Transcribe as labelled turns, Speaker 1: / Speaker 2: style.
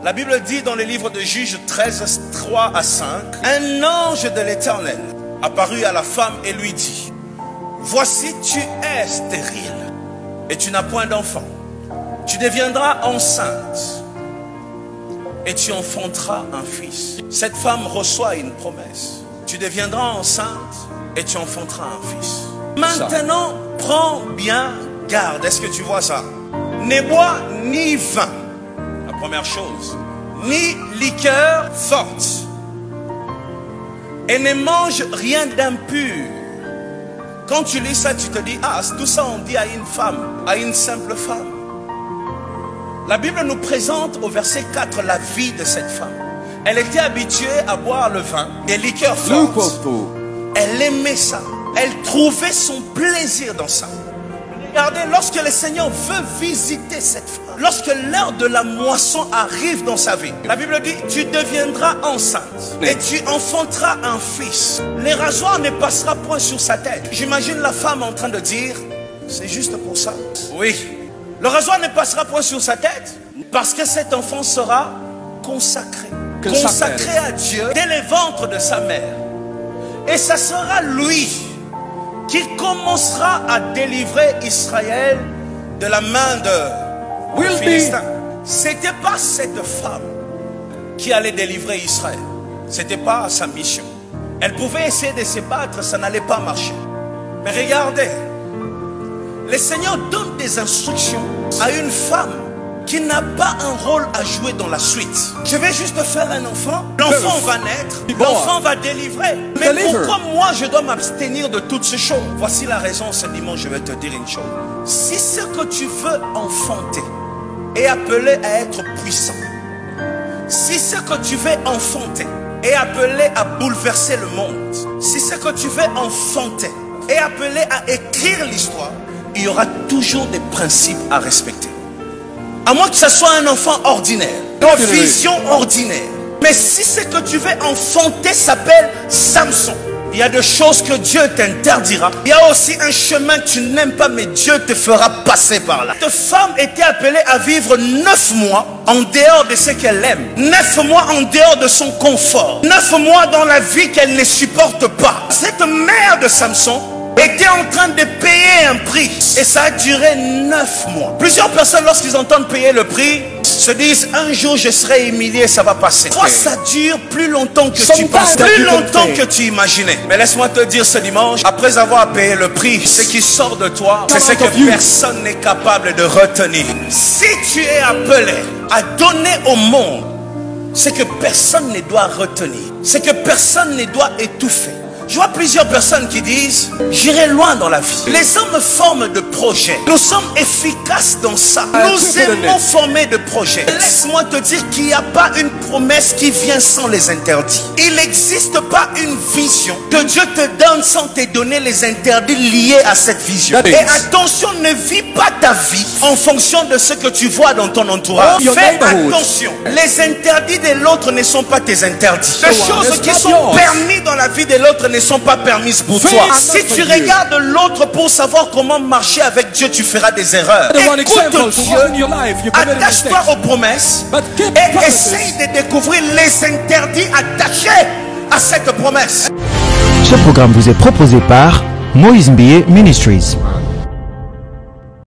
Speaker 1: La Bible dit dans le livre de Juges 13, 3 à 5, un ange de l'Éternel apparut à la femme et lui dit, voici tu es stérile et tu n'as point d'enfant. Tu deviendras enceinte et tu enfanteras un fils. Cette femme reçoit une promesse. Tu deviendras enceinte et tu enfanteras un fils. Maintenant, prends bien garde. Est-ce que tu vois ça? Ne bois ni vin, la première chose, ni liqueur forte. Et ne mange rien d'impur. Quand tu lis ça, tu te dis, ah, tout ça on dit à une femme, à une simple femme. La Bible nous présente au verset 4 la vie de cette femme. Elle était habituée à boire le vin, des liqueurs fortes. Elle aimait ça. Elle trouvait son plaisir dans ça. Regardez, lorsque le Seigneur veut visiter cette femme, lorsque l'heure de la moisson arrive dans sa vie, la Bible dit, tu deviendras enceinte et tu enfanteras un fils. Les rasoirs ne passera point sur sa tête. J'imagine la femme en train de dire, c'est juste pour ça. Oui. Le rasoir ne passera point sur sa tête parce que cet enfant sera consacré. Consacré à Dieu dès le ventre de sa mère. Et ça sera lui qui commencera à délivrer Israël de la main de Philistins. C'était pas cette femme qui allait délivrer Israël. C'était pas sa mission. Elle pouvait essayer de se battre, ça n'allait pas marcher. Mais regardez, le Seigneur donne des instructions à une femme qui n'a pas un rôle à jouer dans la suite. Je vais juste faire un enfant. L'enfant va naître. L'enfant va délivrer. Mais pourquoi moi je dois m'abstenir de toutes ces choses? Voici la raison. Ce dimanche, je vais te dire une chose. Si ce que tu veux enfanter est appelé à être puissant, si ce que tu veux enfanter est appelé à bouleverser le monde, si ce que tu veux enfanter est appelé à écrire l'histoire, il y aura toujours des principes à respecter. À moins que ce soit un enfant ordinaire, une vision ordinaire. Mais si ce que tu veux enfanter s'appelle Samson, il y a des choses que Dieu t'interdira. Il y a aussi un chemin que tu n'aimes pas, mais Dieu te fera passer par là. Cette femme était appelée à vivre 9 mois en dehors de ce qu'elle aime. 9 mois en dehors de son confort. 9 mois dans la vie qu'elle ne supporte pas. Cette mère de Samson était en train de payer un prix et ça a duré 9 mois. Plusieurs personnes, lorsqu'ils entendent payer le prix, se disent un jour je serai humilié, ça va passer. Toi, ça dure plus longtemps que tu pensais, plus longtemps que tu imaginais. Mais laisse-moi te dire ce dimanche, après avoir payé le prix, ce qui sort de toi, c'est ce que personne n'est capable de retenir. Si tu es appelé à donner au monde ce que personne ne doit retenir, ce que personne ne doit étouffer. Je vois plusieurs personnes qui disent, j'irai loin dans la vie. Les hommes forment de projets. Nous sommes efficaces dans ça. Nous aimons former de projets. Laisse-moi te dire qu'il n'y a pas une promesse qui vient sans les interdits. Il n'existe pas une vision que Dieu te donne sans te donner les interdits liés à cette vision. Et attention, ne vis pas ta vie en fonction de ce que tu vois dans ton entourage. Fais attention. Les interdits de l'autre ne sont pas tes interdits. Les choses qui sont permises dans la vie de l'autre ne sont pas permises pour toi. Si tu regardes l'autre pour savoir comment marcher avec Dieu, tu feras des erreurs. Écoute Dieu, attache-toi aux promesses et essaye de découvrir les interdits attachés à cette promesse.
Speaker 2: Ce programme vous est proposé par Moïse Mbie Ministries.